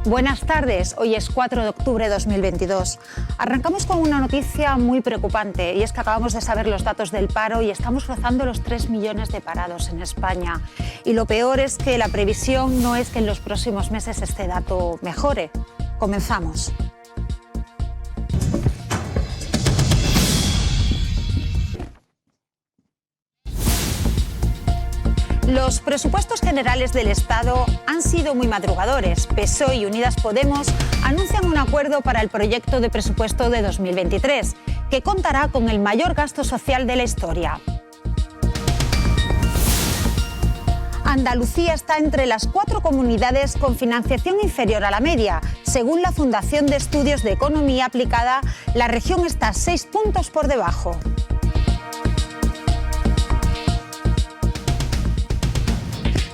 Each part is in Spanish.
Buenas tardes, hoy es 4 de octubre de 2022. Arrancamos con una noticia muy preocupante y es que acabamos de saber los datos del paro y estamos rozando los 3 millones de parados en España. Y lo peor es que la previsión no es que en los próximos meses este dato mejore. Comenzamos. Los presupuestos generales del Estado han sido muy madrugadores. PSOE y Unidas Podemos anuncian un acuerdo para el proyecto de presupuesto de 2023, que contará con el mayor gasto social de la historia. Andalucía está entre las 4 comunidades con financiación inferior a la media. Según la Fundación de Estudios de Economía Aplicada, la región está 6 puntos por debajo.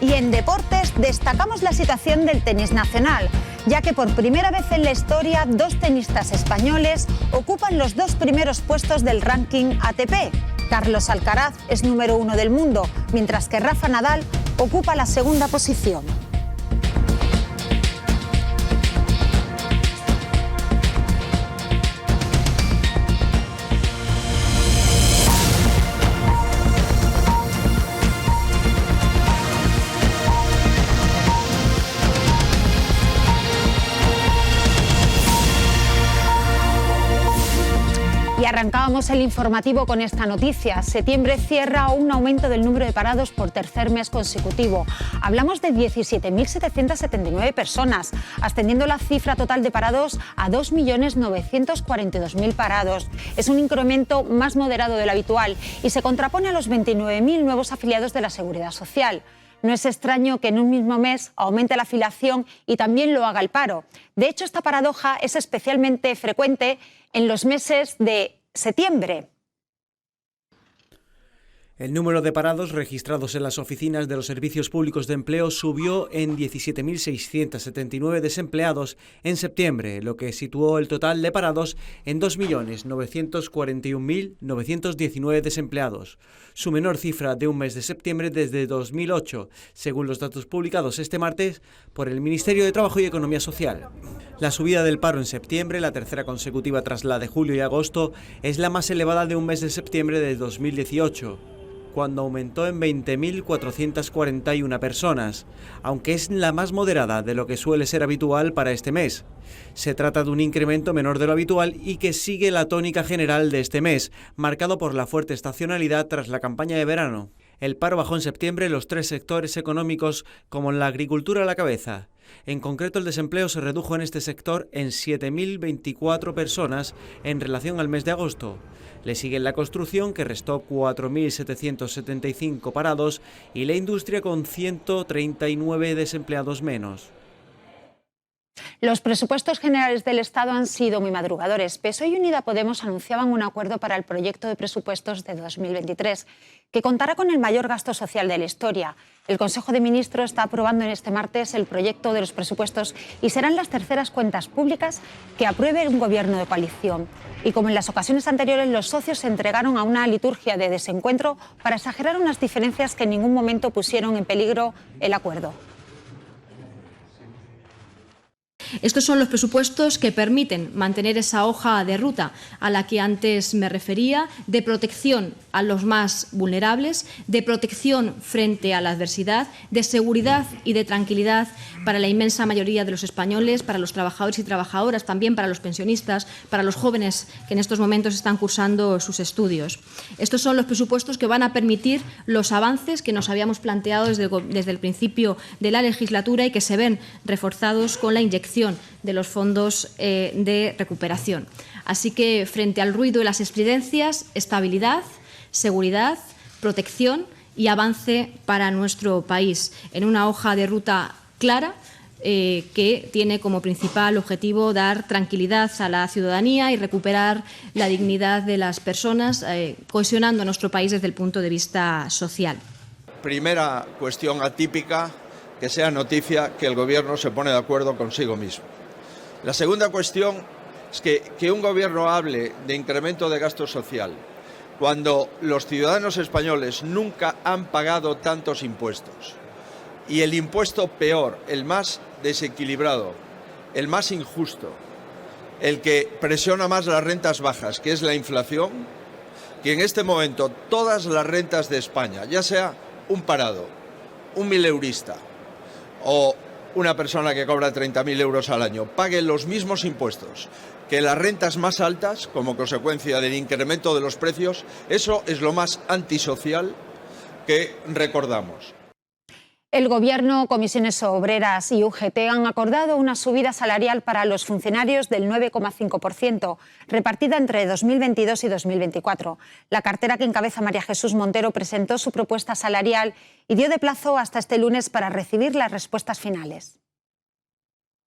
Y en deportes destacamos la situación del tenis nacional, ya que por primera vez en la historia 2 tenistas españoles ocupan los 2 primeros puestos del ranking ATP. Carlos Alcaraz es número 1 del mundo, mientras que Rafa Nadal ocupa la segunda posición. Y arrancábamos el informativo con esta noticia. Septiembre cierra un aumento del número de parados por tercer mes consecutivo. Hablamos de 17.779 personas, ascendiendo la cifra total de parados a 2.942.000 parados. Es un incremento más moderado de lo habitual y se contrapone a los 29.000 nuevos afiliados de la Seguridad Social. No es extraño que en un mismo mes aumente la afiliación y también lo haga el paro. De hecho, esta paradoja es especialmente frecuente en los meses de septiembre. El número de parados registrados en las oficinas de los servicios públicos de empleo subió en 17.679 desempleados en septiembre, lo que situó el total de parados en 2.941.919 desempleados, su menor cifra de un mes de septiembre desde 2008, según los datos publicados este martes por el Ministerio de Trabajo y Economía Social. La subida del paro en septiembre, la tercera consecutiva tras la de julio y agosto, es la más elevada de un mes de septiembre de 2018. Cuando aumentó en 20.441 personas, aunque es la más moderada de lo que suele ser habitual para este mes. Se trata de un incremento menor de lo habitual y que sigue la tónica general de este mes, marcado por la fuerte estacionalidad tras la campaña de verano. El paro bajó en septiembre en los 3 sectores económicos, como en la agricultura a la cabeza. En concreto, el desempleo se redujo en este sector en 7.024 personas en relación al mes de agosto. Le sigue la construcción, que restó 4.775 parados, y la industria con 139 desempleados menos. Los presupuestos generales del Estado han sido muy madrugadores. PSOE y Unidas Podemos anunciaban un acuerdo para el proyecto de presupuestos de 2023, que contará con el mayor gasto social de la historia. El Consejo de Ministros está aprobando en este martes el proyecto de los presupuestos y serán las terceras cuentas públicas que apruebe un gobierno de coalición. Y como en las ocasiones anteriores, los socios se entregaron a una liturgia de desencuentro para exagerar unas diferencias que en ningún momento pusieron en peligro el acuerdo. Estos son los presupuestos que permiten mantener esa hoja de ruta a la que antes me refería, de protección a los más vulnerables, de protección frente a la adversidad, de seguridad y de tranquilidad para la inmensa mayoría de los españoles, para los trabajadores y trabajadoras, también para los pensionistas, para los jóvenes que en estos momentos están cursando sus estudios. Estos son los presupuestos que van a permitir los avances que nos habíamos planteado desde el principio de la legislatura y que se ven reforzados con la inyección de los fondos de recuperación. Así que, frente al ruido y las estridencias, estabilidad, seguridad, protección y avance para nuestro país, en una hoja de ruta clara que tiene como principal objetivo dar tranquilidad a la ciudadanía y recuperar la dignidad de las personas, cohesionando a nuestro país desde el punto de vista social. Primera cuestión atípica, que sea noticia que el Gobierno se pone de acuerdo consigo mismo. La segunda cuestión es que un Gobierno hable de incremento de gasto social cuando los ciudadanos españoles nunca han pagado tantos impuestos. Y el impuesto peor, el más desequilibrado, el más injusto, el que presiona más las rentas bajas, que es la inflación, que en este momento todas las rentas de España, ya sea un parado, un mileurista o una persona que cobra 30.000 euros al año, paguen los mismos impuestos que las rentas más altas como consecuencia del incremento de los precios, eso es lo más antisocial que recordamos. El Gobierno, Comisiones Obreras y UGT han acordado una subida salarial para los funcionarios del 9,5%, repartida entre 2022 y 2024. La cartera que encabeza María Jesús Montero presentó su propuesta salarial y dio de plazo hasta este lunes para recibir las respuestas finales.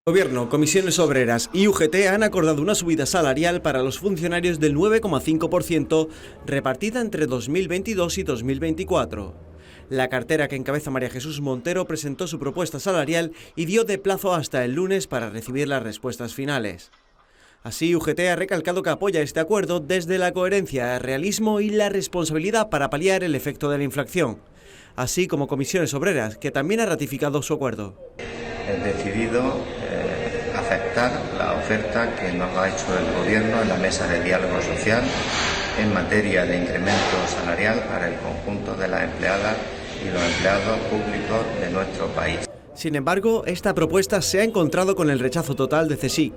Gobierno, Comisiones Obreras y UGT han acordado una subida salarial para los funcionarios del 9,5%, repartida entre 2022 y 2024. La cartera que encabeza María Jesús Montero presentó su propuesta salarial y dio de plazo hasta el lunes para recibir las respuestas finales. Así, UGT ha recalcado que apoya este acuerdo desde la coherencia, el realismo y la responsabilidad para paliar el efecto de la inflación, así como Comisiones Obreras, que también ha ratificado su acuerdo. He decidido aceptar la oferta que nos ha hecho el Gobierno en la mesa de diálogo social en materia de incremento salarial para el conjunto de las empleadas y los empleados públicos de nuestro país. Sin embargo, esta propuesta se ha encontrado con el rechazo total de CSIC,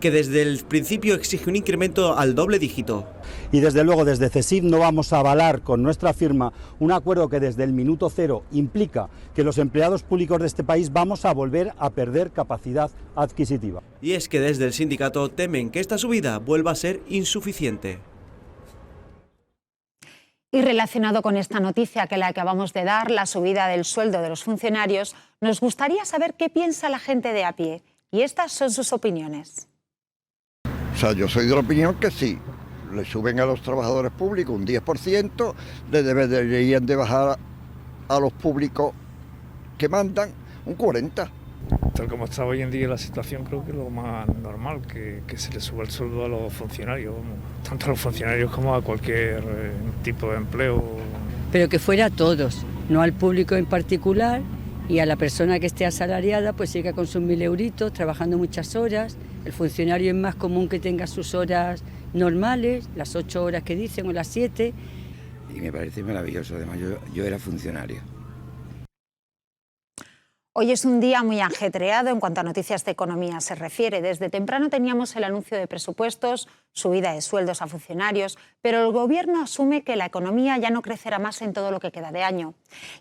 que desde el principio exige un incremento al doble dígito. Y desde luego desde CSIC no vamos a avalar con nuestra firma un acuerdo que desde el minuto cero implica que los empleados públicos de este país vamos a volver a perder capacidad adquisitiva. Y es que desde el sindicato temen que esta subida vuelva a ser insuficiente. Y relacionado con esta noticia que le acabamos de dar, la subida del sueldo de los funcionarios, nos gustaría saber qué piensa la gente de a pie. Y estas son sus opiniones. O sea, yo soy de la opinión que sí, le suben a los trabajadores públicos un 10%, le deberían de bajar a los públicos que mandan un 40%. Tal como está hoy en día la situación, creo que es lo más normal, que se le suba el sueldo a los funcionarios, tanto a los funcionarios como a cualquier tipo de empleo. Pero que fuera a todos, no al público en particular, y a la persona que esté asalariada pues siga con sus 1.000 euritos, trabajando muchas horas. El funcionario es más común que tenga sus horas normales, las 8 horas que dicen o las 7. Y me parece maravilloso, además yo era funcionario. Hoy es un día muy ajetreado en cuanto a noticias de economía se refiere. Desde temprano teníamos el anuncio de presupuestos, subida de sueldos a funcionarios, pero el Gobierno asume que la economía ya no crecerá más en todo lo que queda de año.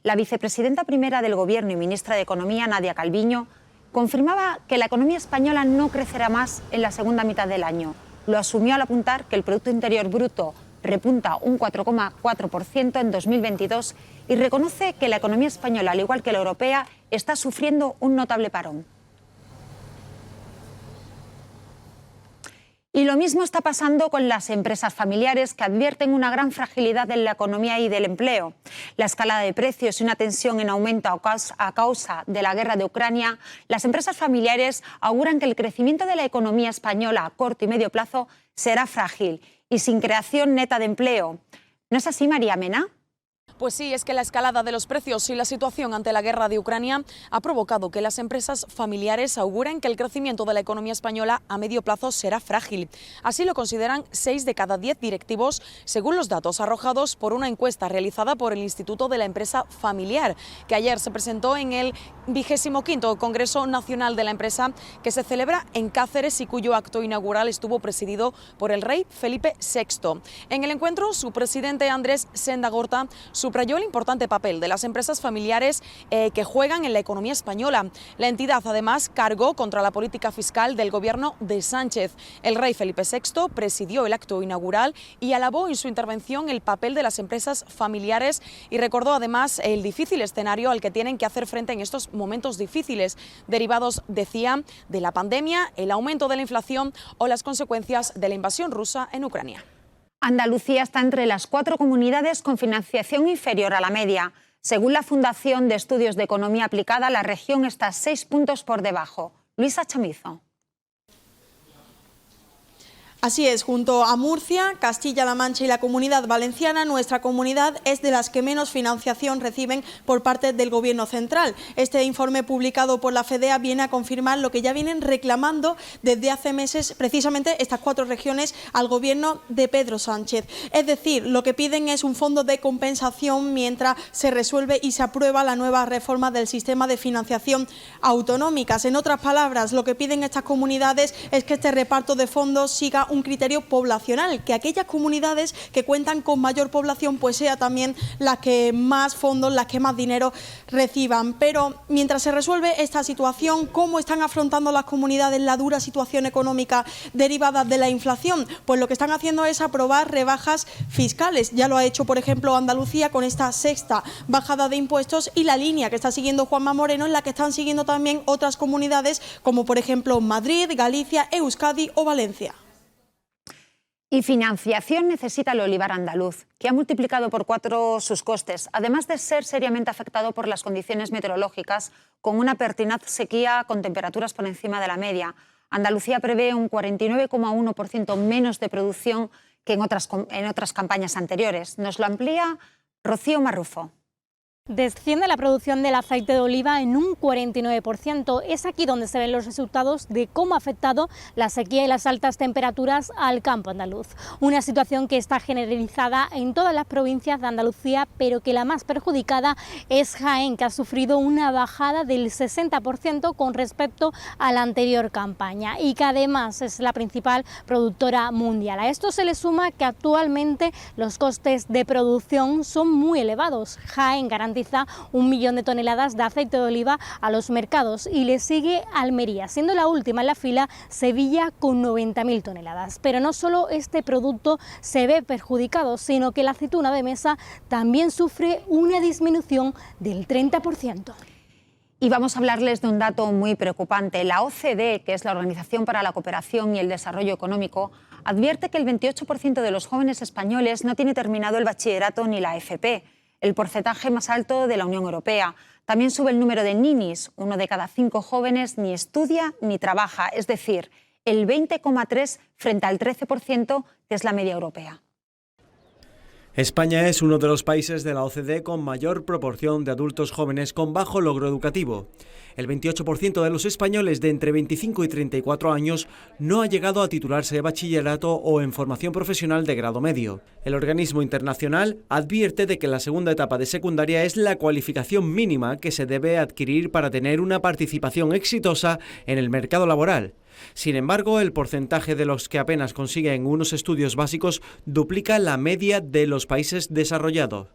La vicepresidenta primera del Gobierno y ministra de Economía, Nadia Calviño, confirmaba que la economía española no crecerá más en la segunda mitad del año. Lo asumió al apuntar que el Producto Interior Bruto repunta un 4,4% en 2022 y reconoce que la economía española, al igual que la europea, está sufriendo un notable parón. Y lo mismo está pasando con las empresas familiares, que advierten una gran fragilidad en la economía y del empleo. La escalada de precios y una tensión en aumento a causa de la guerra de Ucrania, las empresas familiares auguran que el crecimiento de la economía española a corto y medio plazo será frágil y sin creación neta de empleo. ¿No es así, María Mena? Pues sí, es que la escalada de los precios y la situación ante la guerra de Ucrania ha provocado que las empresas familiares auguren que el crecimiento de la economía española a medio plazo será frágil. Así lo consideran 6 de cada 10 directivos, según los datos arrojados por una encuesta realizada por el Instituto de la Empresa Familiar, que ayer se presentó en el 25º Congreso Nacional de la Empresa, que se celebra en Cáceres y cuyo acto inaugural estuvo presidido por el rey Felipe VI. En el encuentro, su presidente Andrés Sendagorta subrayó el importante papel de las empresas familiares que juegan en la economía española. La entidad además cargó contra la política fiscal del gobierno de Sánchez. El rey Felipe VI presidió el acto inaugural y alabó en su intervención el papel de las empresas familiares y recordó además el difícil escenario al que tienen que hacer frente en estos momentos difíciles, derivados, decía, de la pandemia, el aumento de la inflación o las consecuencias de la invasión rusa en Ucrania. Andalucía está entre las 4 comunidades con financiación inferior a la media. Según la Fundación de Estudios de Economía Aplicada, la región está 6 puntos por debajo. Luisa Chamizo. Así es, junto a Murcia, Castilla-La Mancha y la Comunidad Valenciana, nuestra comunidad es de las que menos financiación reciben por parte del Gobierno central. Este informe publicado por la FEDEA viene a confirmar lo que ya vienen reclamando desde hace meses precisamente estas 4 regiones al Gobierno de Pedro Sánchez. Es decir, lo que piden es un fondo de compensación mientras se resuelve y se aprueba la nueva reforma del sistema de financiación autonómicas. En otras palabras, lo que piden estas comunidades es que este reparto de fondos siga un criterio poblacional, que aquellas comunidades que cuentan con mayor población pues sea también las que más fondos, las que más dinero reciban. Pero mientras se resuelve esta situación, ¿cómo están afrontando las comunidades la dura situación económica derivada de la inflación? Pues lo que están haciendo es aprobar rebajas fiscales. Ya lo ha hecho, por ejemplo, Andalucía con esta 6ª bajada de impuestos, y la línea que está siguiendo Juanma Moreno es la que están siguiendo también otras comunidades como por ejemplo Madrid, Galicia, Euskadi o Valencia. Y financiación necesita el olivar andaluz, que ha multiplicado por 4 sus costes, además de ser seriamente afectado por las condiciones meteorológicas, con una pertinaz sequía con temperaturas por encima de la media. Andalucía prevé un 49,1% menos de producción que en otras campañas anteriores. Nos lo amplía Rocío Marrufo. Desciende la producción del aceite de oliva en un 49%. Es aquí donde se ven los resultados de cómo ha afectado la sequía y las altas temperaturas al campo andaluz. Una situación que está generalizada en todas las provincias de Andalucía, pero que la más perjudicada es Jaén, que ha sufrido una bajada del 60% con respecto a la anterior campaña y que además es la principal productora mundial. A esto se le suma que actualmente los costes de producción son muy elevados. Jaén garantiza 1 millón de toneladas de aceite de oliva a los mercados y le sigue Almería, siendo la última en la fila Sevilla con 90.000 toneladas. Pero no solo este producto se ve perjudicado, sino que la aceituna de mesa también sufre una disminución del 30%. Y vamos a hablarles de un dato muy preocupante. La OCDE, que es la Organización para la Cooperación y el Desarrollo Económico, advierte que el 28% de los jóvenes españoles no tiene terminado el bachillerato ni la FP, el porcentaje más alto de la Unión Europea. También sube el número de ninis. 1 de cada 5 jóvenes ni estudia ni trabaja, es decir, el 20,3% frente al 13% que es la media europea. España es uno de los países de la OCDE con mayor proporción de adultos jóvenes con bajo logro educativo. El 28% de los españoles de entre 25 y 34 años no ha llegado a titularse de bachillerato o en formación profesional de grado medio. El organismo internacional advierte de que la segunda etapa de secundaria es la cualificación mínima que se debe adquirir para tener una participación exitosa en el mercado laboral. Sin embargo, el porcentaje de los que apenas consiguen unos estudios básicos duplica la media de los países desarrollados.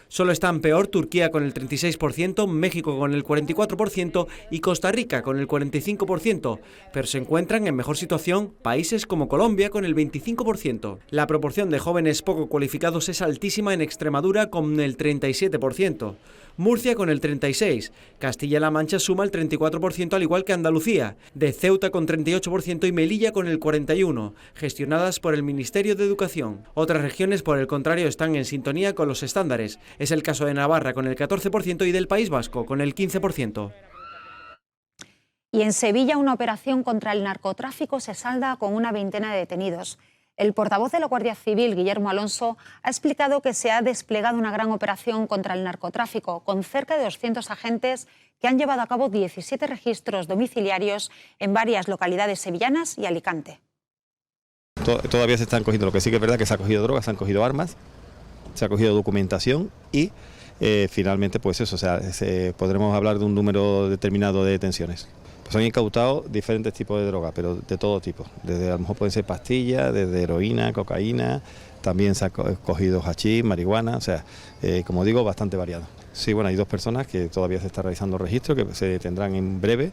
Solo están peor Turquía con el 36%, México con el 44% y Costa Rica con el 45%, pero se encuentran en mejor situación países como Colombia con el 25%. La proporción de jóvenes poco cualificados es altísima en Extremadura con el 37%, Murcia con el 36%, Castilla-La Mancha suma el 34% al igual que Andalucía, de Ceuta con 38% y Melilla con el 41%, gestionadas por el Ministerio de Educación. Otras regiones, por el contrario, están en sintonía con los estándares. Es el caso de Navarra con el 14% y del País Vasco con el 15%. Y en Sevilla una operación contra el narcotráfico se salda con una veintena de detenidos. El portavoz de la Guardia Civil, Guillermo Alonso, ha explicado que se ha desplegado una gran operación contra el narcotráfico con cerca de 200 agentes que han llevado a cabo 17 registros domiciliarios en varias localidades sevillanas y Alicante. Todavía se están cogiendo, lo que sí que es verdad que se ha cogido drogas, se han cogido armas, se ha cogido documentación y finalmente pues eso, o sea, podremos hablar de un número determinado de detenciones. Pues han incautado diferentes tipos de drogas, pero de todo tipo. Desde a lo mejor pueden ser pastillas, desde heroína, cocaína, también se ha cogido hachís, marihuana, o sea, como digo, bastante variado. Sí, bueno, hay 2 personas que todavía se está realizando registro, que se tendrán en breve,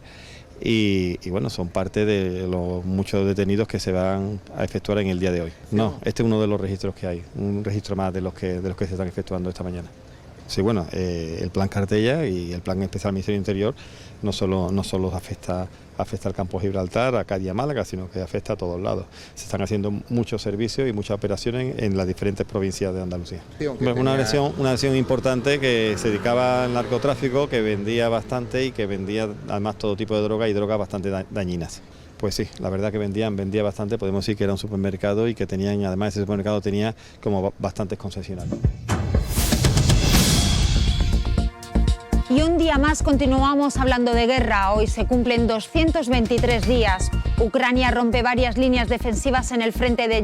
y bueno, son parte de los muchos detenidos que se van a efectuar en el día de hoy. No, este es uno de los registros que hay, un registro más de los que se están efectuando esta mañana. Sí, bueno, el plan Cartella y el plan especial del Ministerio del Interior no solo afecta al campo de Gibraltar, a Cádiz y a Málaga, sino que afecta a todos lados. Se están haciendo muchos servicios y muchas operaciones en las diferentes provincias de Andalucía. Una acción importante que se dedicaba al narcotráfico, que vendía bastante y que vendía además todo tipo de drogas y drogas bastante dañinas. Pues sí, la verdad que vendía bastante, podemos decir que era un supermercado y que tenían, además ese supermercado tenía como bastantes concesionarios. Y un día más continuamos hablando de guerra. Hoy se cumplen 223 días. Ucrania rompe varias líneas defensivas en el frente de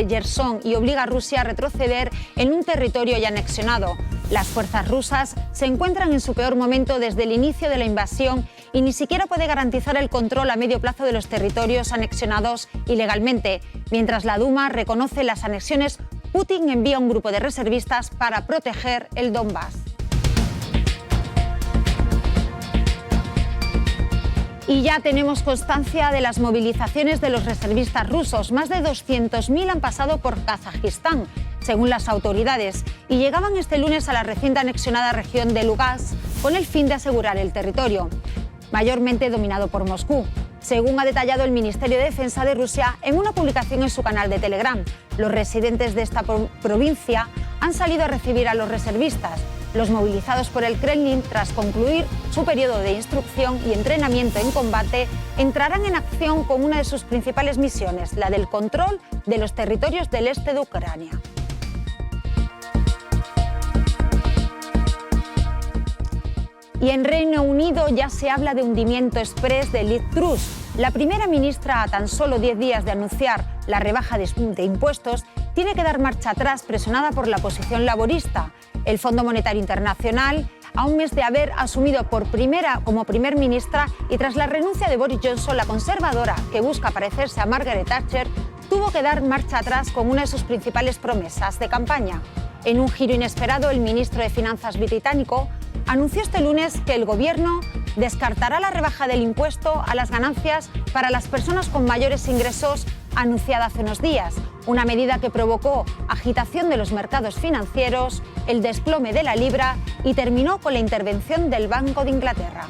Jersón y obliga a Rusia a retroceder en un territorio ya anexionado. Las fuerzas rusas se encuentran en su peor momento desde el inicio de la invasión y ni siquiera puede garantizar el control a medio plazo de los territorios anexionados ilegalmente. Mientras la Duma reconoce las anexiones, Putin envía un grupo de reservistas para proteger el Donbass. Y ya tenemos constancia de las movilizaciones de los reservistas rusos. Más de 200.000 han pasado por Kazajistán, según las autoridades, y llegaban este lunes a la recién anexionada región de Lugansk con el fin de asegurar el territorio, mayormente dominado por Moscú. Según ha detallado el Ministerio de Defensa de Rusia en una publicación en su canal de Telegram, los residentes de esta provincia han salido a recibir a los reservistas. Los movilizados por el Kremlin, tras concluir su periodo de instrucción y entrenamiento en combate, entrarán en acción con una de sus principales misiones, la del control de los territorios del este de Ucrania. Y en Reino Unido ya se habla de hundimiento express de Liz Truss. La primera ministra, a tan solo 10 días de anunciar la rebaja de impuestos, tiene que dar marcha atrás presionada por la oposición laborista. El Fondo Monetario Internacional, a un mes de haber asumido como primer ministra y tras la renuncia de Boris Johnson, la conservadora que busca parecerse a Margaret Thatcher, tuvo que dar marcha atrás con una de sus principales promesas de campaña. En un giro inesperado, el ministro de Finanzas británico anunció este lunes que el gobierno descartará la rebaja del impuesto a las ganancias para las personas con mayores ingresos anunciada hace unos días, una medida que provocó agitación de los mercados financieros, el desplome de la libra y terminó con la intervención del Banco de Inglaterra.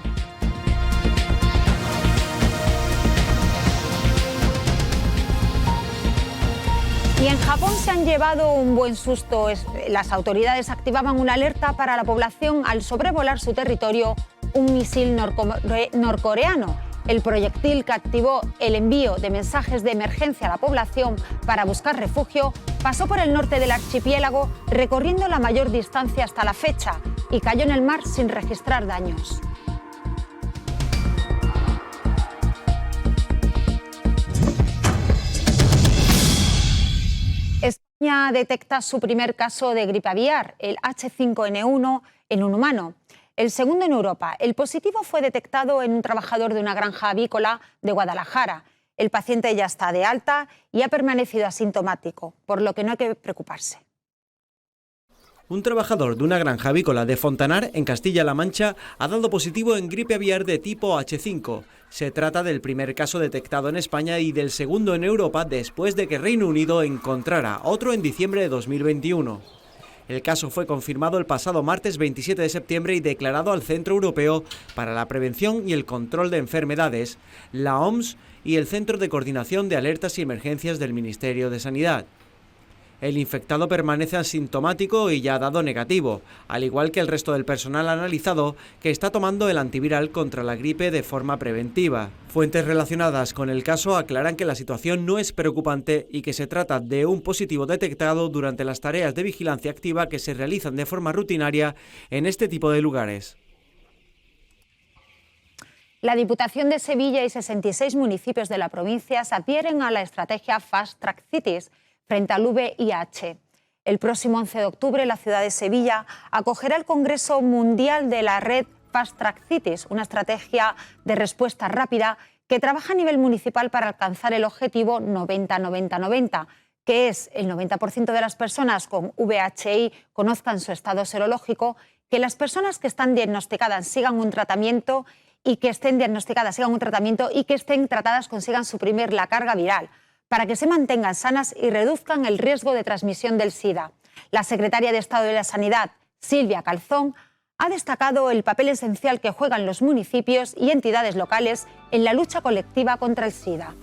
Y en Japón se han llevado un buen susto. Las autoridades activaban una alerta para la población al sobrevolar su territorio un misil norcoreano. El proyectil que activó el envío de mensajes de emergencia a la población para buscar refugio pasó por el norte del archipiélago, recorriendo la mayor distancia hasta la fecha, y cayó en el mar sin registrar daños. España detecta su primer caso de gripe aviar, el H5N1, en un humano. El segundo en Europa. El positivo fue detectado en un trabajador de una granja avícola de Guadalajara. El paciente ya está de alta y ha permanecido asintomático, por lo que no hay que preocuparse. Un trabajador de una granja avícola de Fontanar, en Castilla-La Mancha, ha dado positivo en gripe aviar de tipo H5. Se trata del primer caso detectado en España y del segundo en Europa después de que Reino Unido encontrara otro en diciembre de 2021. El caso fue confirmado el pasado martes 27 de septiembre y declarado al Centro Europeo para la Prevención y el Control de Enfermedades, la OMS y el Centro de Coordinación de Alertas y Emergencias del Ministerio de Sanidad. El infectado permanece asintomático y ya ha dado negativo, al igual que el resto del personal analizado que está tomando el antiviral contra la gripe de forma preventiva. Fuentes relacionadas con el caso aclaran que la situación no es preocupante y que se trata de un positivo detectado durante las tareas de vigilancia activa que se realizan de forma rutinaria en este tipo de lugares. La Diputación de Sevilla y 66 municipios de la provincia se adhieren a la estrategia Fast Track Cities frente al VIH. El próximo 11 de octubre, la ciudad de Sevilla acogerá el Congreso Mundial de la Red Fast Track Cities, una estrategia de respuesta rápida que trabaja a nivel municipal para alcanzar el objetivo 90-90-90, que es el 90% de las personas con VIH conozcan su estado serológico, que las personas que están diagnosticadas sigan un tratamiento y que estén tratadas consigan suprimir la carga viral, para que se mantengan sanas y reduzcan el riesgo de transmisión del SIDA. La secretaria de Estado de la Sanidad, Silvia Calzón, ha destacado el papel esencial que juegan los municipios y entidades locales en la lucha colectiva contra el SIDA.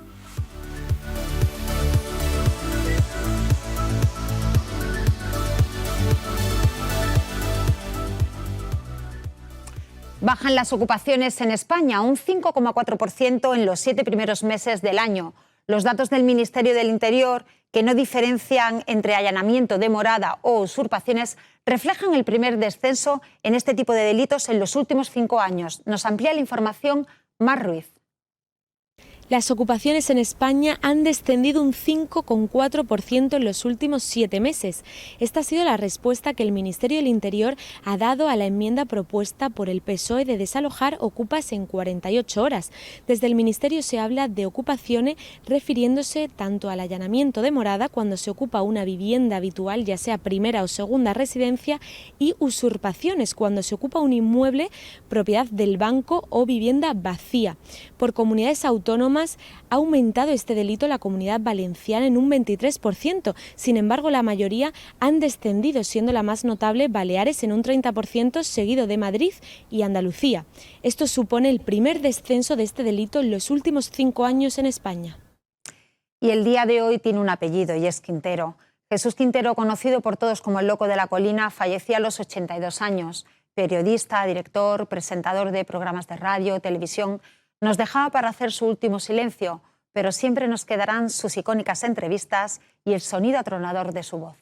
Bajan las ocupaciones en España, un 5,4% en los 7 primeros meses del año. Los datos del Ministerio del Interior, que no diferencian entre allanamiento de morada o usurpaciones, reflejan el primer descenso en este tipo de delitos en los últimos 5 años. Nos amplía la información Mar Ruiz. Las ocupaciones en España han descendido un 5,4% en los últimos 7 meses. Esta ha sido la respuesta que el Ministerio del Interior ha dado a la enmienda propuesta por el PSOE de desalojar ocupas en 48 horas. Desde el Ministerio se habla de ocupaciones refiriéndose tanto al allanamiento de morada cuando se ocupa una vivienda habitual, ya sea primera o segunda residencia, y usurpaciones cuando se ocupa un inmueble propiedad del banco o vivienda vacía. Por comunidades autónomas ha aumentado este delito en la Comunidad Valenciana en un 23%. Sin embargo, la mayoría han descendido, siendo la más notable Baleares en un 30%, seguido de Madrid y Andalucía. Esto supone el primer descenso de este delito en los últimos 5 años en España. Y el día de hoy tiene un apellido y es Quintero. Jesús Quintero, conocido por todos como el Loco de la Colina, falleció a los 82 años. Periodista, director, presentador de programas de radio, televisión. Nos dejaba para hacer su último silencio, pero siempre nos quedarán sus icónicas entrevistas y el sonido atronador de su voz.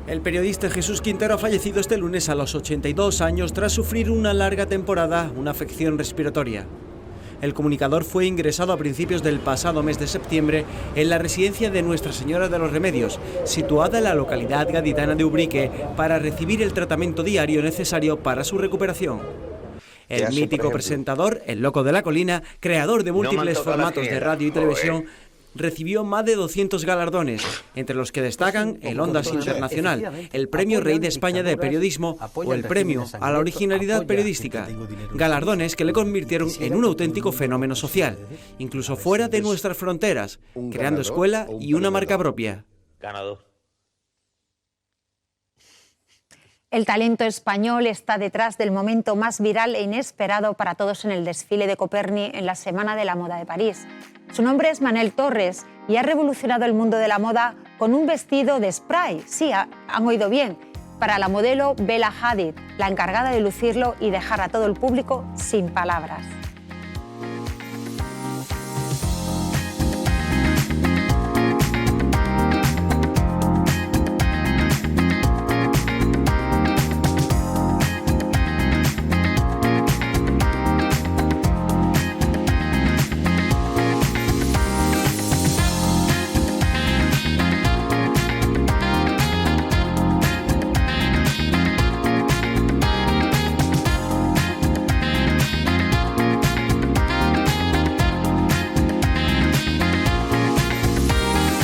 El periodista Jesús Quintero ha fallecido este lunes a los 82 años tras sufrir una larga temporada, una afección respiratoria. El comunicador fue ingresado a principios del pasado mes de septiembre en la residencia de Nuestra Señora de los Remedios, situada en la localidad gaditana de Ubrique, para recibir el tratamiento diario necesario para su recuperación. El mítico presentador, el Loco de la Colina, creador de múltiples formatos de radio y televisión, recibió más de 200 galardones, entre los que destacan el Ondas Internacional, el Premio Rey de España de Periodismo o el Premio a la Originalidad Periodística. Galardones que le convirtieron en un auténtico fenómeno social, incluso fuera de nuestras fronteras, creando escuela y una marca propia. Ganador. El talento español está detrás del momento más viral e inesperado para todos en el desfile de Coperni en la Semana de la Moda de París. Su nombre es Manel Torres y ha revolucionado el mundo de la moda con un vestido de spray. Sí, han oído bien. Para la modelo Bella Hadid, la encargada de lucirlo y dejar a todo el público sin palabras.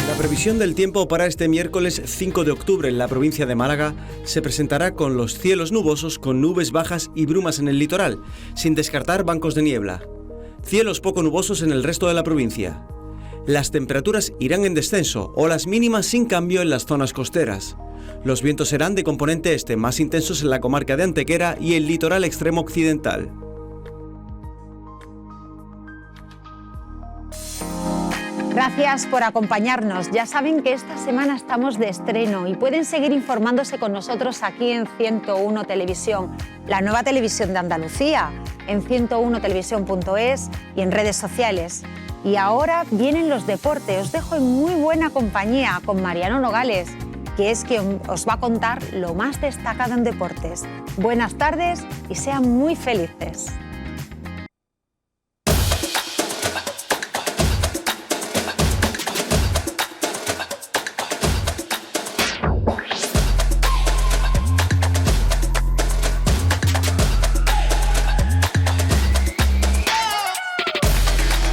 La previsión del tiempo para este miércoles 5 de octubre en la provincia de Málaga se presentará con los cielos nubosos con nubes bajas y brumas en el litoral, sin descartar bancos de niebla. Cielos poco nubosos en el resto de la provincia. Las temperaturas irán en descenso o las mínimas sin cambio en las zonas costeras. Los vientos serán de componente este, más intensos en la comarca de Antequera y el litoral extremo occidental. Gracias por acompañarnos. Ya saben que esta semana estamos de estreno y pueden seguir informándose con nosotros aquí en 101 Televisión, la nueva televisión de Andalucía, en 101televisión.es y en redes sociales. Y ahora vienen los deportes. Os dejo en muy buena compañía con Mariano Nogales, que es quien os va a contar lo más destacado en deportes. Buenas tardes y sean muy felices.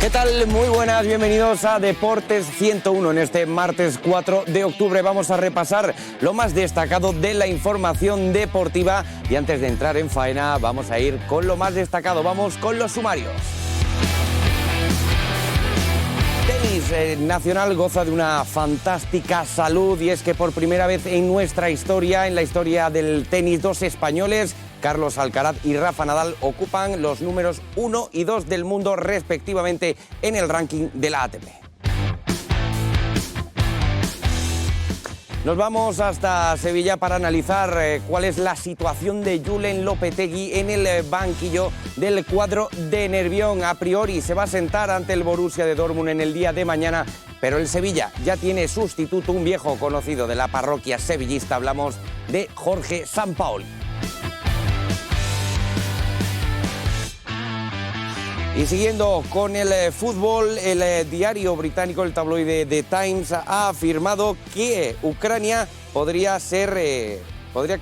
¿Qué tal? Muy buenas, bienvenidos a Deportes 101. En este martes 4 de octubre vamos a repasar lo más destacado de la información deportiva y antes de entrar en faena vamos a ir con lo más destacado, vamos con los sumarios. Tenis nacional goza de una fantástica salud y es que por primera vez en nuestra historia, en la historia del tenis, dos españoles, Carlos Alcaraz y Rafa Nadal, ocupan los números 1 y 2 del mundo respectivamente en el ranking de la ATP. Nos vamos hasta Sevilla para analizar cuál es la situación de Julen Lopetegui en el banquillo del cuadro de Nervión. A priori se va a sentar ante el Borussia de Dortmund en el día de mañana, pero el Sevilla ya tiene sustituto, un viejo conocido de la parroquia sevillista. Hablamos de Jorge Sampaoli. Y siguiendo con el fútbol, el diario británico, el tabloide The Times, ha afirmado que Ucrania podría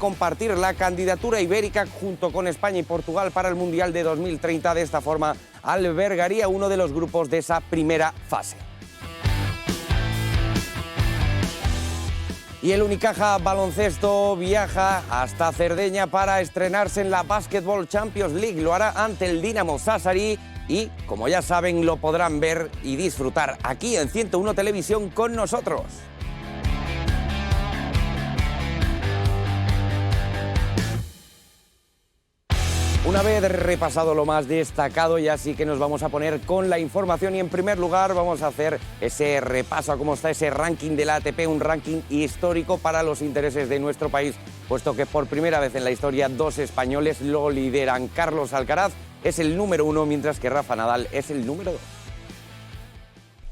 compartir la candidatura ibérica junto con España y Portugal para el Mundial de 2030. De esta forma, albergaría uno de los grupos de esa primera fase. Y el Unicaja Baloncesto viaja hasta Cerdeña para estrenarse en la Basketball Champions League. Lo hará ante el Dinamo Sassari y, como ya saben, lo podrán ver y disfrutar aquí en 101 Televisión con nosotros. Una vez repasado lo más destacado, ya sí que nos vamos a poner con la información y en primer lugar vamos a hacer ese repaso a cómo está ese ranking de la ATP, un ranking histórico para los intereses de nuestro país, puesto que por primera vez en la historia dos españoles lo lideran. Carlos Alcaraz es el número 1, mientras que Rafa Nadal es el número 2.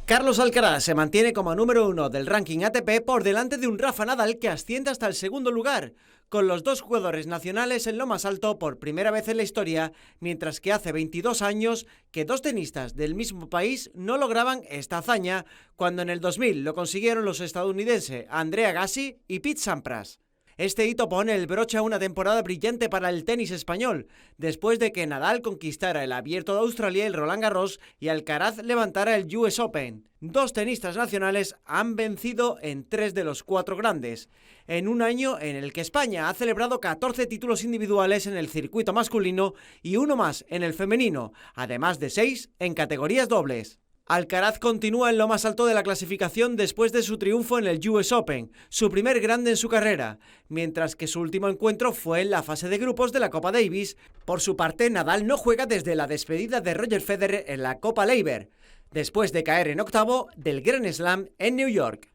Carlos Alcaraz se mantiene como número 1 del ranking ATP por delante de un Rafa Nadal que asciende hasta el segundo lugar, con los dos jugadores nacionales en lo más alto por primera vez en la historia, mientras que hace 22 años que dos tenistas del mismo país no lograban esta hazaña, cuando en el 2000 lo consiguieron los estadounidenses Andrea Agassi y Pete Sampras. Este hito pone el broche a una temporada brillante para el tenis español, después de que Nadal conquistara el Abierto de Australia y el Roland Garros y Alcaraz levantara el US Open. Dos tenistas nacionales han vencido en 3 de los 4 grandes, en un año en el que España ha celebrado 14 títulos individuales en el circuito masculino y uno más en el femenino, además de 6 en categorías dobles. Alcaraz continúa en lo más alto de la clasificación después de su triunfo en el US Open, su primer grande en su carrera, mientras que su último encuentro fue en la fase de grupos de la Copa Davis. Por su parte, Nadal no juega desde la despedida de Roger Federer en la Copa Laver, después de caer en octavo del Grand Slam en New York.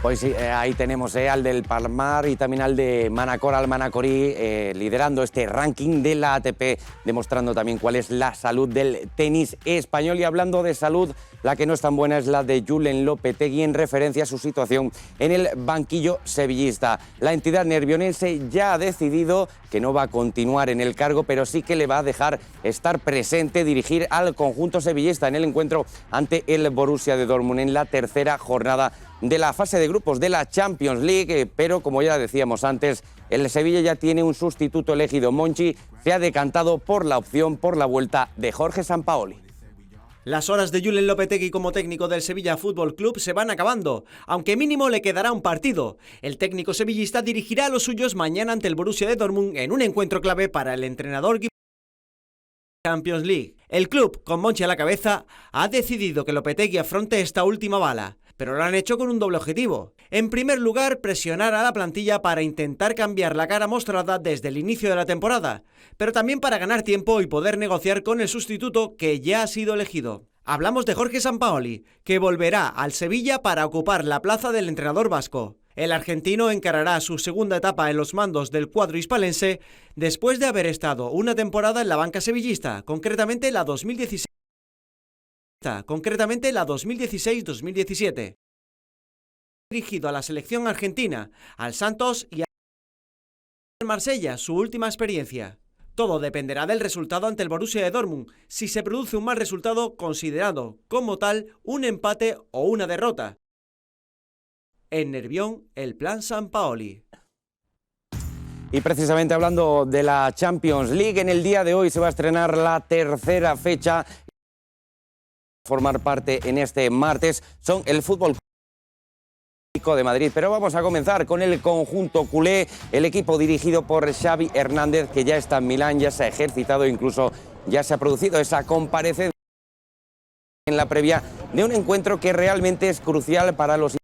Pues sí, ahí tenemos al del Palmar y también al de Manacor, al Manacorí, liderando este ranking de la ATP, demostrando también cuál es la salud del tenis español. Y hablando de salud, la que no es tan buena es la de Julen Lopetegui, en referencia a su situación en el banquillo sevillista. La entidad nervionense ya ha decidido que no va a continuar en el cargo, pero sí que le va a dejar estar presente, dirigir al conjunto sevillista en el encuentro ante el Borussia de Dortmund en la tercera jornada de la fase de grupos de la Champions League, pero como ya decíamos antes, el Sevilla ya tiene un sustituto elegido. Monchi se ha decantado por la opción por la vuelta de Jorge Sampaoli. Las horas de Julen Lopetegui como técnico del Sevilla Fútbol Club se van acabando, aunque mínimo le quedará un partido. El técnico sevillista dirigirá a los suyos mañana ante el Borussia de Dortmund en un encuentro clave para el entrenador Champions League. El club, con Monchi a la cabeza, ha decidido que Lopetegui afronte esta última bala, pero lo han hecho con un doble objetivo. En primer lugar, presionar a la plantilla para intentar cambiar la cara mostrada desde el inicio de la temporada, pero también para ganar tiempo y poder negociar con el sustituto que ya ha sido elegido. Hablamos de Jorge Sampaoli, que volverá al Sevilla para ocupar la plaza del entrenador vasco. El argentino encarará su segunda etapa en los mandos del cuadro hispalense después de haber estado una temporada en la banca sevillista, concretamente la 2016-2017. Dirigido a la selección argentina, al Santos y al Marsella, su última experiencia. Todo dependerá del resultado ante el Borussia de Dortmund, si se produce un mal resultado considerado como tal un empate o una derrota. En Nervión, el plan Sampaoli. Y precisamente hablando de la Champions League, en el día de hoy se va a estrenar la tercera fecha. Formar parte en este martes son el Fútbol de Madrid, pero vamos a comenzar con el conjunto culé, el equipo dirigido por Xavi Hernández, que ya está en Milán, ya se ha ejercitado, incluso ya se ha producido esa comparecencia en la previa de un encuentro que realmente es crucial para los